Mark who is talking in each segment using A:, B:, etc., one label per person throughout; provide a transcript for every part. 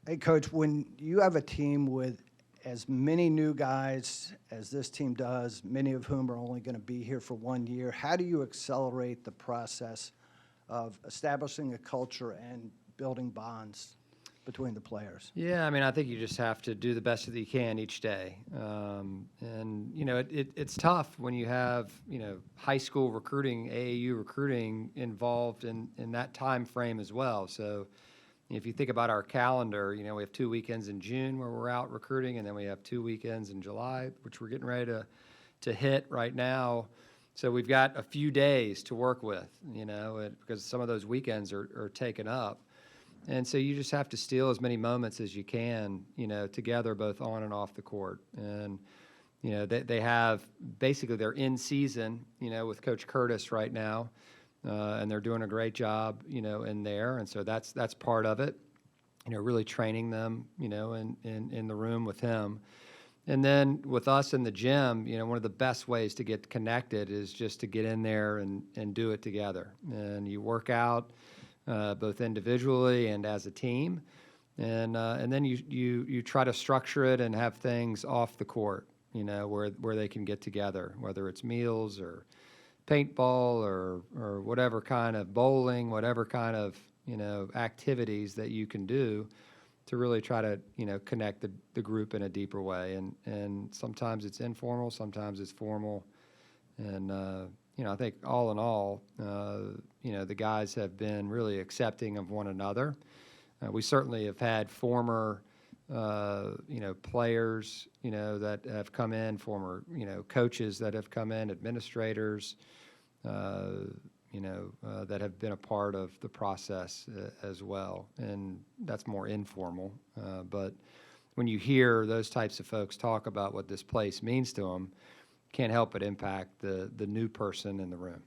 A: Hey, Coach, when you have a team with as many new guys as this team does, many of whom are only going to be here for 1 year, how do you accelerate the process of establishing a culture and building bonds between the players?
B: Yeah, I mean, I think you just have to do the best that you can each day. It's tough when you have, high school recruiting, AAU recruiting involved in that time frame as well. So if you think about our calendar, we have 2 weekends in June where we're out recruiting, and then we have 2 weekends in July, which we're getting ready to hit right now. So we've got a few days to work with, because some of those weekends are taken up. And so you just have to steal as many moments as you can, together, both on and off the court. And, they have basically they're in season, with Coach Curtis right now, and they're doing a great job, in there. And so that's part of it, really training them, in the room with him. And then with us in the gym, one of the best ways to get connected is just to get in there and do it together. And you work out both individually and as a team, and then you try to structure it and have things off the court, where they can get together, whether it's meals or paintball or whatever kind of bowling, whatever kind of activities that you can do to really try to connect the group in a deeper way. And sometimes it's informal, sometimes it's formal, and I think all in all, the guys have been really accepting of one another. We certainly have had former, players, that have come in, former, coaches that have come in, administrators, that have been a part of the process as well. And that's more informal. But when you hear those types of folks talk about what this place means to them, can't help but impact the new person in the room.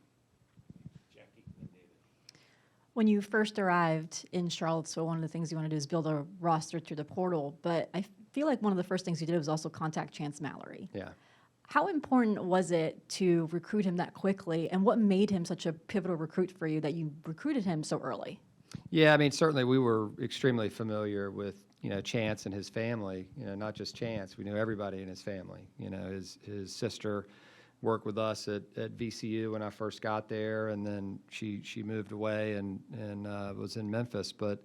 C: When you first arrived in Charlottesville, one of the things you want to do is build a roster through the portal. But I feel like one of the first things you did was also contact Chance Mallerie.
B: Yeah.
C: How important was it to recruit him that quickly, and what made him such a pivotal recruit for you that you recruited him so early?
B: Yeah, I mean, certainly we were extremely familiar with, Chance and his family, not just Chance. We knew everybody in his family. His sister worked with us at VCU when I first got there, and then she moved away and was in Memphis. But,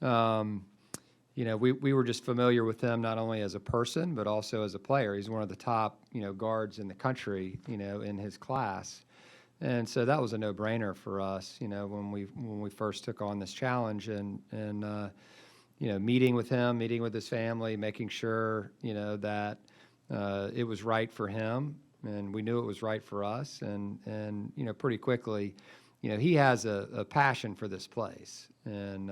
B: we were just familiar with him not only as a person, but also as a player. He's one of the top, guards in the country, in his class. And so that was a no-brainer for us, when we first took on this challenge, and meeting with him, meeting with his family, making sure, that it was right for him, and we knew it was right for us. And pretty quickly, he has a passion for this place, and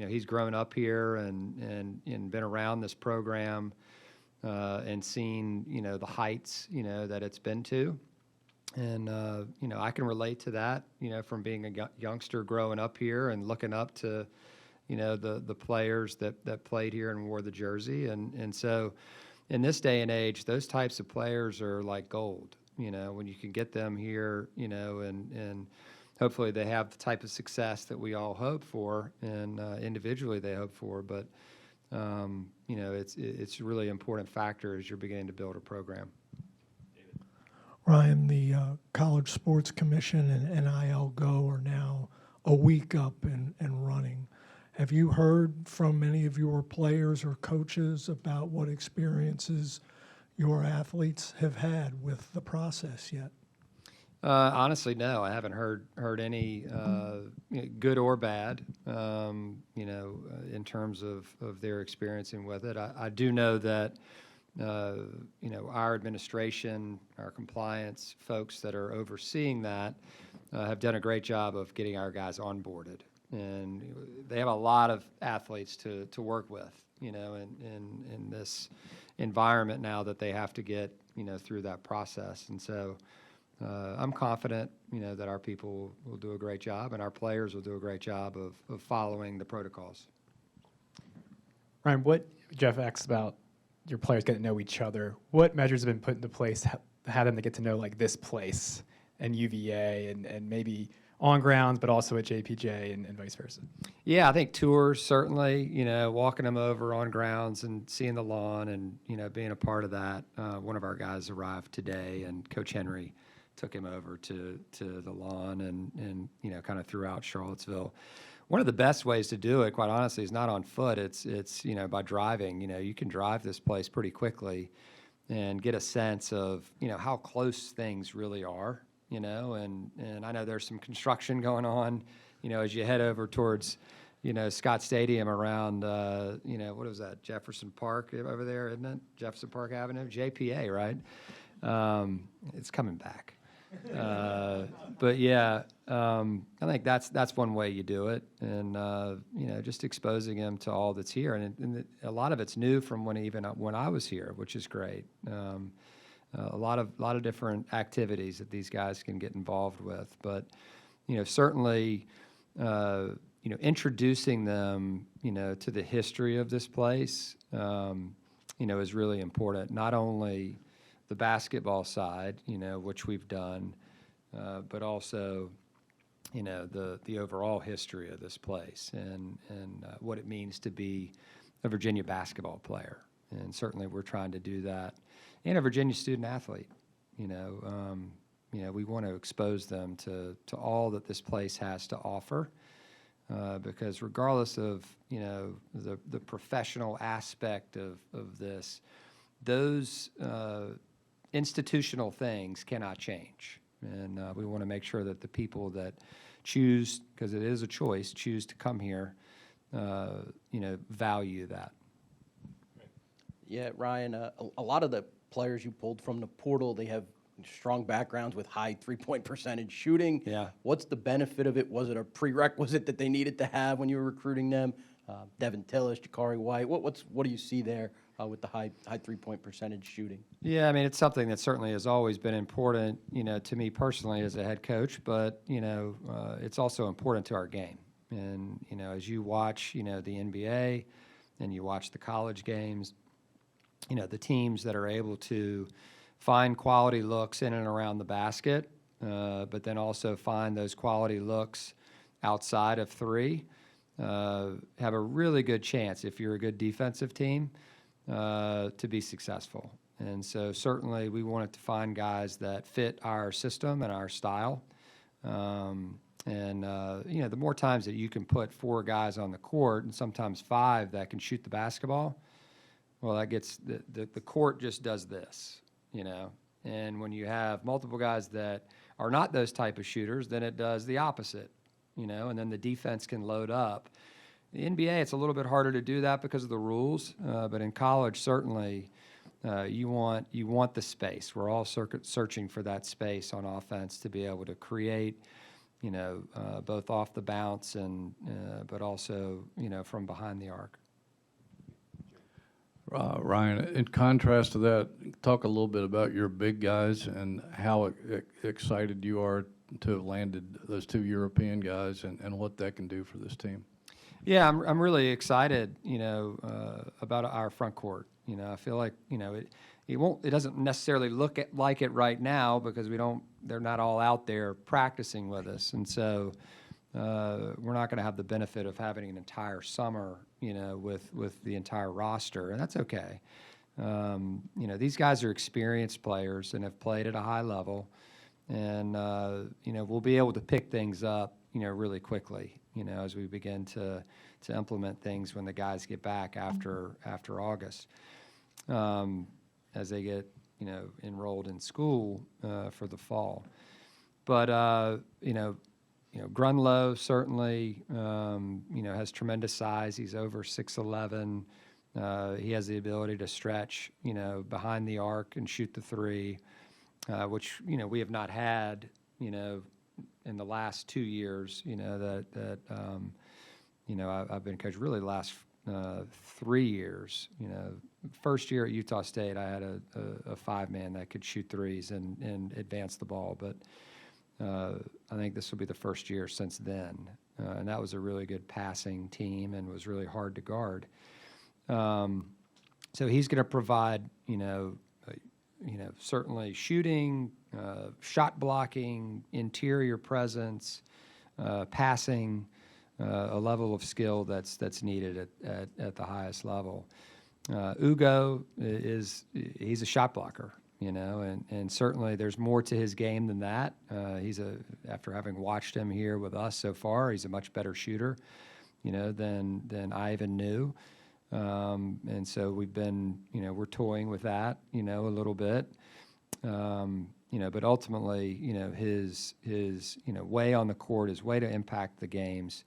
B: he's grown up here and been around this program, and seen the heights that it's been to. And, I can relate to that, from being a youngster growing up here and looking up to, the players that played here and wore the jersey. And so in this day and age, those types of players are like gold, when you can get them here, and hopefully they have the type of success that we all hope for, and individually they hope for. But, it's a really important factor as you're beginning to build a program.
D: Ryan, the College Sports Commission and NIL Go are now a week up and running. Have you heard from any of your players or coaches about what experiences your athletes have had with the process yet?
B: Honestly, no. I haven't heard any good or bad, in terms of their experiencing with it. I do know that our administration, our compliance folks that are overseeing that have done a great job of getting our guys onboarded. And they have a lot of athletes to work with, in this environment now that they have to get, through that process. And so I'm confident, that our people will do a great job, and our players will do a great job of following the protocols.
E: Ryan, what Jeff asked about your players getting to know each other, what measures have been put into place to have them to get to know like this place and UVA, and maybe on grounds, but also at JPJ and vice versa?
B: Yeah, I think tours certainly, walking them over on grounds and seeing the lawn and, being a part of that. One of our guys arrived today, and Coach Henry took him over to the lawn and kind of throughout Charlottesville. One of the best ways to do it, quite honestly, is not on foot. It's by driving. You can drive this place pretty quickly and get a sense of, how close things really are, and I know there's some construction going on, as you head over towards, Scott Stadium around, what was that, Jefferson Park over there, isn't it? Jefferson Park Avenue, JPA, right? It's coming back. But yeah, I think that's one way you do it, and just exposing them to all that's here, and a lot of it's new from when I was here, which is great. A lot of different activities that these guys can get involved with, but certainly introducing them to the history of this place is really important. Not only the basketball side, which we've done, but also, the overall history of this place and what it means to be a Virginia basketball player. And certainly we're trying to do that. And a Virginia student athlete, we want to expose them to all that this place has to offer, because regardless of, the professional aspect of this, those institutional things cannot change. And we want to make sure that the people that choose, because it is a choice, choose to come here, value that.
F: Yeah, Ryan, a lot of the players you pulled from the portal, they have strong backgrounds with high three-point percentage shooting.
B: Yeah.
F: What's the benefit of it? Was it a prerequisite that they needed to have when you were recruiting them? Devin Tillis, Jakari White, what do you see there with the high three-point percentage shooting?
B: Yeah, I mean, it's something that certainly has always been important, to me personally as a head coach, but, it's also important to our game. And, as you watch, the NBA and you watch the college games, the teams that are able to find quality looks in and around the basket, but then also find those quality looks outside of three, have a really good chance, if you're a good defensive team, to be successful. And so certainly we wanted to find guys that fit our system and our style. The more times that you can put 4 guys on the court and sometimes 5 that can shoot the basketball, well, that gets the court just does this, And when you have multiple guys that are not those type of shooters, then it does the opposite, and then the defense can load up. The NBA, it's a little bit harder to do that because of the rules, but in college, certainly, you want the space. We're all searching for that space on offense to be able to create, both off the bounce and but also, from behind the arc.
G: Ryan, in contrast to that, talk a little bit about your big guys and how excited you are to have landed those 2 European guys and what that can do for this team.
B: Yeah, I'm really excited, about our front court. I feel like, it doesn't necessarily look like it right now because they're not all out there practicing with us. And so we're not going to have the benefit of having an entire summer, with the entire roster, and that's okay. These guys are experienced players and have played at a high level, and we'll be able to pick things up, really quickly, as we begin to implement things when the guys get back after August, as they get enrolled in school for the fall. But Grunlow certainly, has tremendous size. He's over 6'11". He has the ability to stretch, behind the arc and shoot the three, which, we have not had, in the last 2 years, I've been coach really the last 3 years. First year at Utah State, I had a 5-man that could shoot threes and advance the ball, but I think this will be the first year since then, and that was a really good passing team and was really hard to guard. So he's going to provide, certainly shooting, shot blocking, interior presence, passing, a level of skill that's needed at the highest level. Ugo he's a shot blocker, and certainly there's more to his game than that. After having watched him here with us so far, he's a much better shooter, than I even knew. And so we've been, we're toying with that, a little bit. But ultimately, his way on the court, his way to impact the games,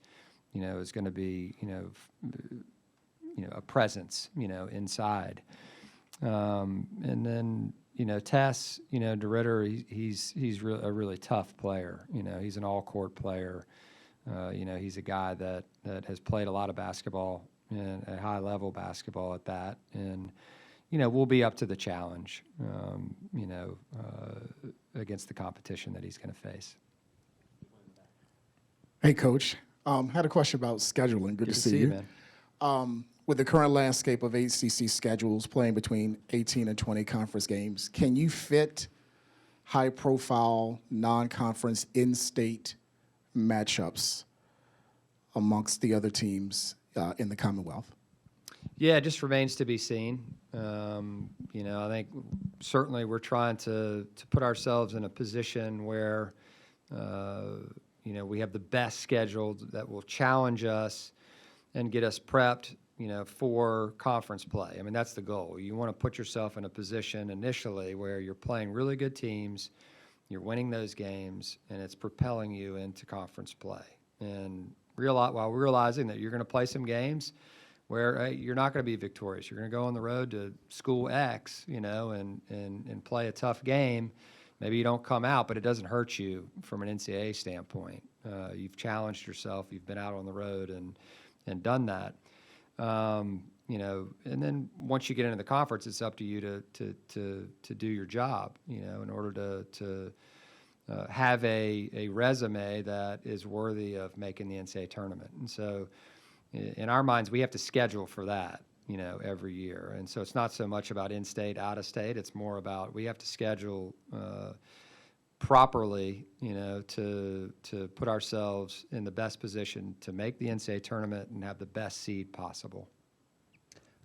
B: is going to be, a presence, inside. And then, Tess, DeRitter, he's a really tough player. He's an all-court player. He's a guy that has played a lot of basketball, and a high-level basketball at that. And, we'll be up to the challenge, against the competition that he's going to face.
H: Hey, Coach. Had a question about scheduling. Good to see you.
B: Man.
H: With the current landscape of ACC schedules playing between 18 and 20 conference games, can you fit high-profile, non-conference, in-state matchups amongst the other teams in the Commonwealth?
B: Yeah, it just remains to be seen. I think certainly we're trying to put ourselves in a position where, we have the best schedule that will challenge us and get us prepped, for conference play. I mean, that's the goal. You want to put yourself in a position initially where you're playing really good teams, you're winning those games, and it's propelling you into conference play. And while realizing that you're going to play some games where you're not going to be victorious. You're going to go on the road to school X, and play a tough game. Maybe you don't come out, but it doesn't hurt you from an NCAA standpoint. You've challenged yourself. You've been out on the road and done that. And then once you get into the conference, it's up to you to do your job, in order to have a resume that is worthy of making the NCAA tournament. And so in our minds, we have to schedule for that, every year. And so it's not so much about in-state, out-of-state. It's more about we have to schedule properly, to put ourselves in the best position to make the NCAA tournament and have the best seed possible.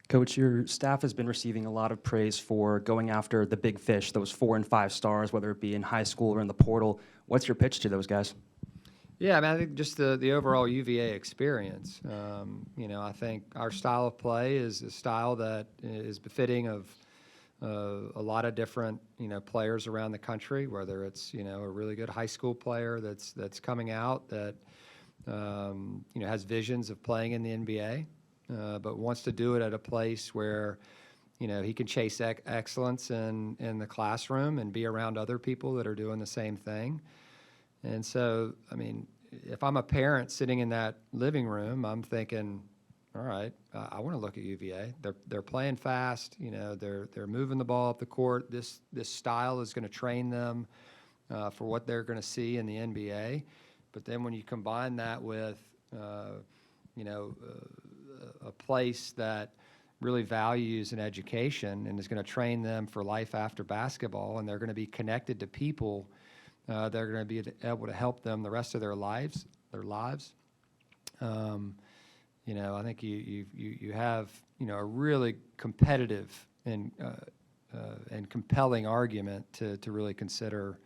I: Coach, your staff has been receiving a lot of praise for going after the big fish, those 4 and 5 stars, whether it be in high school or in the portal. What's your pitch to those guys?
B: Yeah, I mean, I think just the overall UVA experience. I think our style of play is a style that is befitting of a lot of different, players around the country, whether it's, a really good high school player that's coming out that, has visions of playing in the NBA, but wants to do it at a place where, he can chase excellence in the classroom and be around other people that are doing the same thing. And so, I mean, if I'm a parent sitting in that living room, I'm thinking, all right, I want to look at UVA. They're playing fast. They're moving the ball up the court. This style is going to train them for what they're going to see in the NBA. But then when you combine that with, a place that really values an education and is going to train them for life after basketball, and they're going to be connected to people. They're going to be able to help them the rest of their lives. I think you have a really competitive and compelling argument to really consider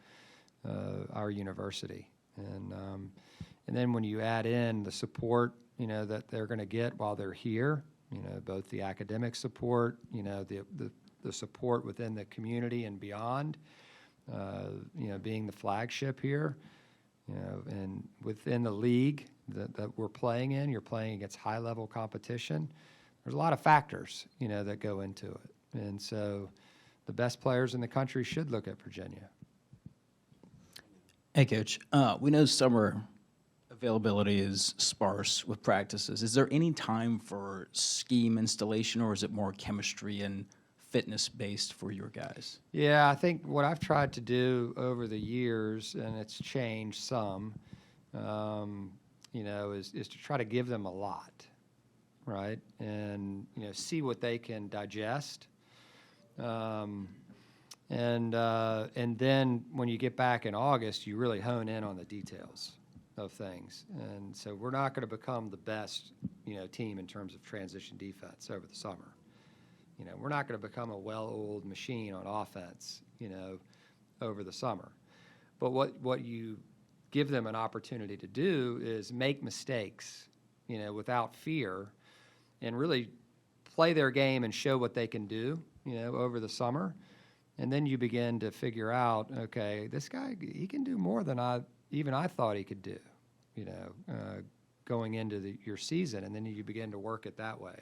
B: our university, and then when you add in the support that they're going to get while they're here, both the academic support, the support within the community and beyond. Being the flagship here, and within the league that we're playing in, you're playing against high-level competition. There's a lot of factors, that go into it. And so the best players in the country should look at Virginia.
J: Hey, Coach. We know summer availability is sparse with practices. Is there any time for scheme installation, or is it more chemistry and fitness-based for your guys?
B: Yeah, I think what I've tried to do over the years, and it's changed some, is to try to give them a lot, right? And, see what they can digest. And then when you get back in August, you really hone in on the details. of things. And so we're not going to become the best, team in terms of transition defense over the summer. We're not going to become a well-oiled machine on offense, over the summer. But what you give them an opportunity to do is make mistakes, without fear, and really play their game and show what they can do, over the summer. And then you begin to figure out, okay, this guy, he can do more than I thought he could do, going into your season. And then you begin to work it that way.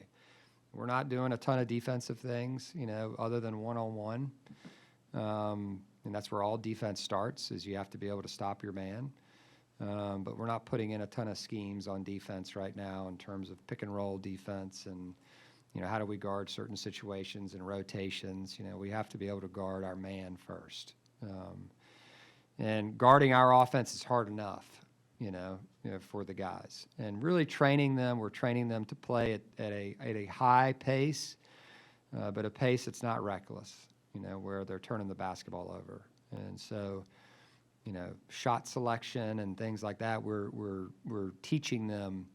B: We're not doing a ton of defensive things, other than one-on-one. And that's where all defense starts, is you have to be able to stop your man. But we're not putting in a ton of schemes on defense right now in terms of pick and roll defense and, how do we guard certain situations and rotations. We have to be able to guard our man first. And guarding our offense is hard enough, for the guys. And really training them, we're training them to play at a high pace, but a pace that's not reckless, where they're turning the basketball over. And so, shot selection and things like that, we're teaching them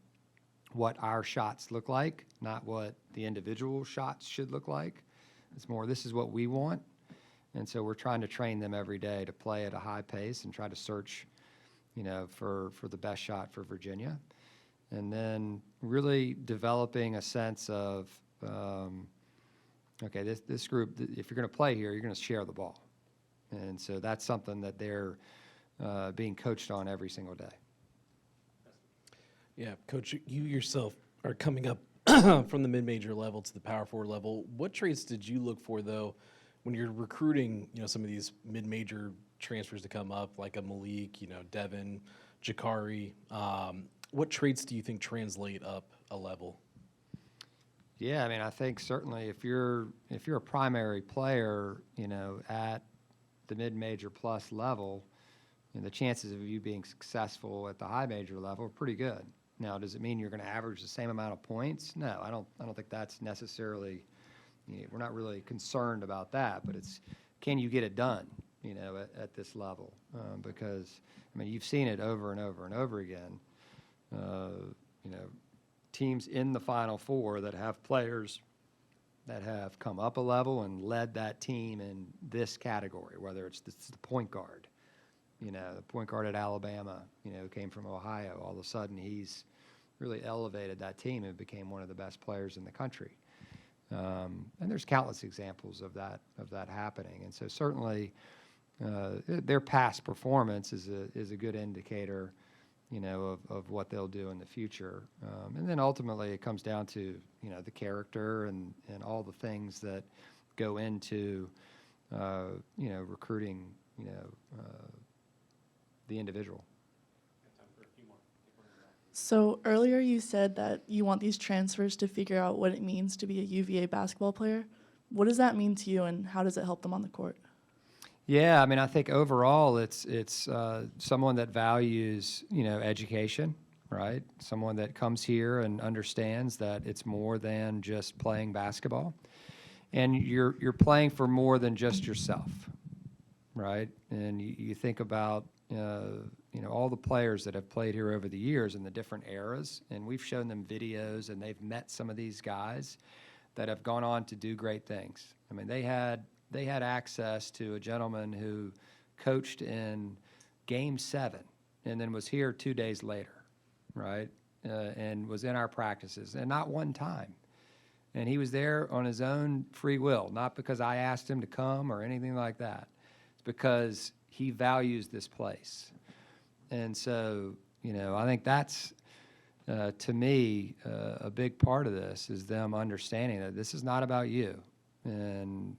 B: what our shots look like, not what the individual shots should look like. It's more, this is what we want. And so we're trying to train them every day to play at a high pace and try to search, for the best shot for Virginia. And then really developing a sense of, okay, this group, if you're going to play here, you're going to share the ball. And so that's something that they're being coached on every single day.
K: Yeah, Coach, you yourself are coming up from the mid-major level to the power forward level. What traits did you look for, though, when you're recruiting, some of these mid-major transfers to come up, like a Malik, Devin, Jakari? What traits do you think translate up a level?
B: Yeah, I think certainly if you're a primary player, at the mid-major plus level, the chances of you being successful at the high major level are pretty good. Now, does it mean you're going to average the same amount of points? No, I don't think that's necessarily. We're not really concerned about that, but it's, can you get it done, at this level? Because you've seen it over and over and over again. Teams in the Final Four that have players that have come up a level and led that team in this category, whether it's the point guard. The point guard at Alabama, came from Ohio. All of a sudden, he's really elevated that team and became one of the best players in the country. And there's countless examples of that happening. And so certainly, their past performance is a good indicator, of what they'll do in the future. And then ultimately, it comes down to the character and all the things that go into recruiting the individual.
L: So earlier you said that you want these transfers to figure out what it means to be a UVA basketball player. What does that mean to you, and how does it help them on the court?
B: Yeah, I think overall it's someone that values, education, right? Someone that comes here and understands that it's more than just playing basketball. And you're playing for more than just yourself, right? And you think about, all the players that have played here over the years in the different eras, and we've shown them videos, and they've met some of these guys that have gone on to do great things. They had access to a gentleman who coached in Game 7 and then was here 2 days later, right? And was in our practices, and not one time. And he was there on his own free will, not because I asked him to come or anything like that. It's because he values this place. And so, I think that's, to me, a big part of this is them understanding that this is not about you. And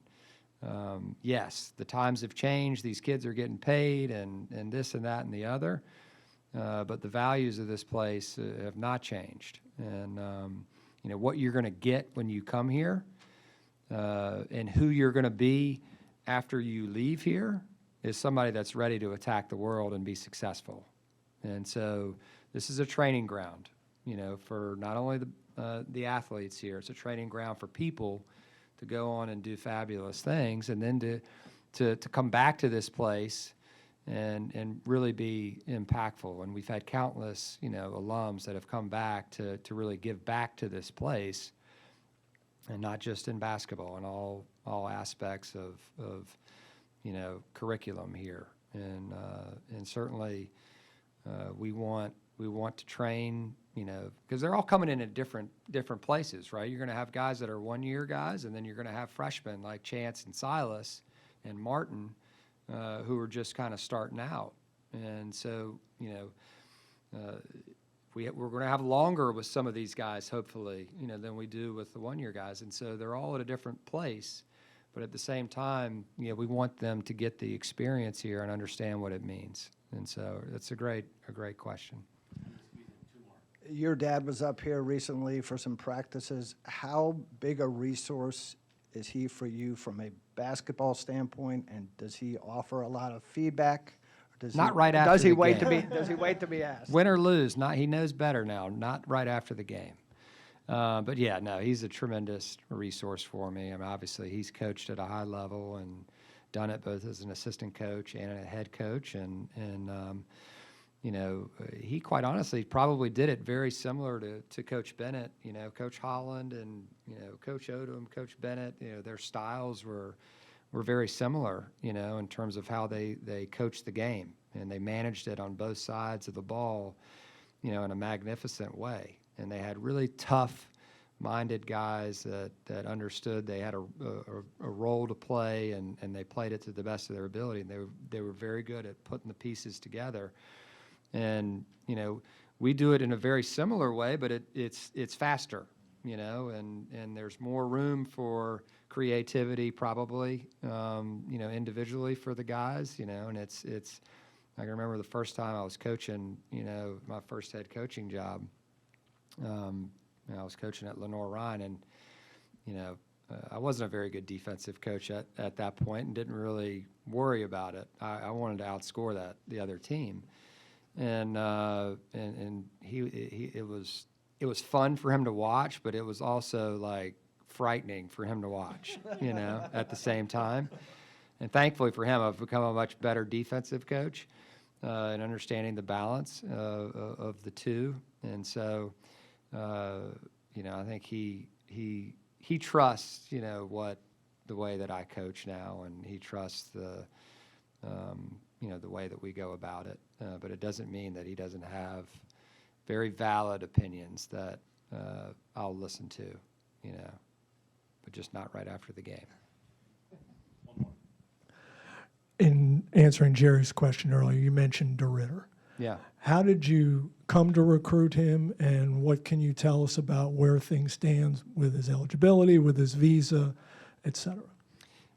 B: yes, the times have changed. These kids are getting paid and this and that and the other. But the values of this place have not changed. And, what you're going to get when you come here and who you're going to be after you leave here is somebody that's ready to attack the world and be successful. And so this is a training ground, for not only the athletes here, it's a training ground for people to go on and do fabulous things, and then to come back to this place and really be impactful. And we've had countless, alums that have come back to really give back to this place, and not just in basketball, in all aspects of curriculum here. And certainly we want to train, because they're all coming in at different places, right? You're going to have guys that are 1-year guys, and then you're going to have freshmen like Chance and Silas and Martin, who are just kind of starting out. And so, we're going to have longer with some of these guys, hopefully, than we do with the 1-year guys. And so they're all at a different place. But at the same time, we want them to get the experience here and understand what it means. And so that's a great question.
A: Your dad was up here recently for some practices. How big a resource is he for you from a basketball standpoint, and does he offer a lot of feedback? Or does
B: Not
A: he,
B: right after
A: does he
B: the
A: wait
B: game.
A: does he wait to be asked?
B: Win or lose, he knows better now, not right after the game. But yeah, no, he's a tremendous resource for me. I mean, obviously he's coached at a high level and done it both as an assistant coach and a head coach. And he quite honestly probably did it very similar to Coach Bennett, Coach Holland and, Coach Odom, Coach Bennett, their styles were very similar, in terms of how they coached the game, and they managed it on both sides of the ball, in a magnificent way. And they had really tough-minded guys that understood they had a role to play, and they played it to the best of their ability. And they were very good at putting the pieces together. And we do it in a very similar way, but it's faster, and there's more room for creativity probably, individually for the guys, and it's. I can remember the first time I was coaching, my first head coaching job. I was coaching at Lenore-Rhine, and I wasn't a very good defensive coach at that point, and didn't really worry about it. I wanted to outscore the other team, and it was fun for him to watch, but it was also like frightening for him to watch, at the same time. And thankfully for him, I've become a much better defensive coach, in understanding the balance of the two. And so, I think he trusts, the way that I coach now, and he trusts the way that we go about it. But it doesn't mean that he doesn't have very valid opinions that I'll listen to, but just not right after the game.
D: In answering Jerry's question earlier, you mentioned Ditter.
B: Yeah.
D: How did you come to recruit him, and what can you tell us about where things stand with his eligibility, with his visa, et cetera?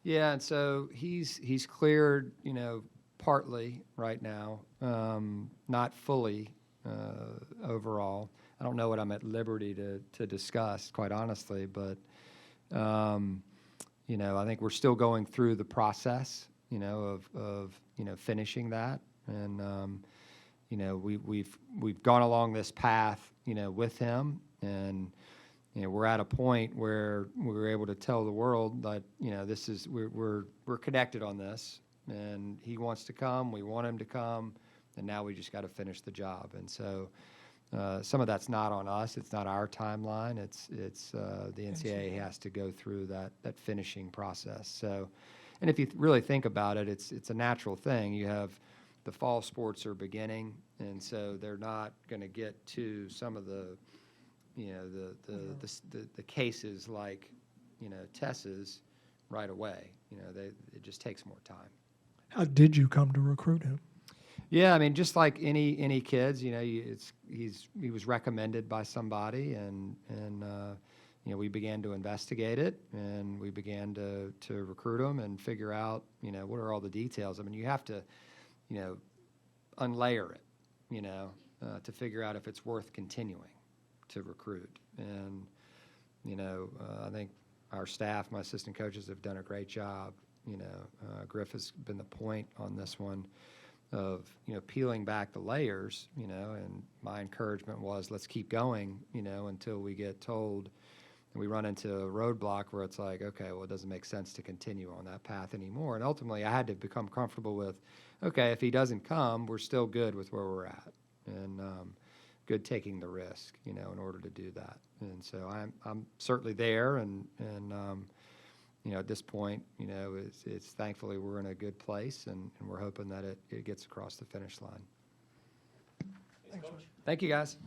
B: Yeah, and so he's cleared, partly right now, not fully overall. I don't know what I'm at liberty to discuss, quite honestly, but I think we're still going through the process, of finishing that, and we've gone along this path, with him, and we're at a point where we're able to tell the world that this is we're connected on this, and he wants to come, we want him to come, and now we just got to finish the job. And so some of that's not on us; it's not our timeline. It's the NCAA has to go through that finishing process. So, and if you really think about it, it's a natural thing. You have the fall sports are beginning, and so they're not going to get to some of the the cases like Tess's right away. It just takes more time.
D: How did you come to recruit him?
B: Yeah, I mean, just like any kids, he was recommended by somebody, and we began to investigate it, and we began to recruit him and figure out what are all the details. I mean, you have to unlayer it, to figure out if it's worth continuing to recruit. And I think our staff, my assistant coaches, have done a great job. Griff has been the point on this one of peeling back the layers, and my encouragement was let's keep going, until we get told and we run into a roadblock where it's like, okay, well, it doesn't make sense to continue on that path anymore. And ultimately, I had to become comfortable with, okay, if he doesn't come, we're still good with where we're at, and good taking the risk, in order to do that. And so I'm certainly there, and at this point, it's thankfully we're in a good place, and we're hoping that it gets across the finish line. Thank you, guys.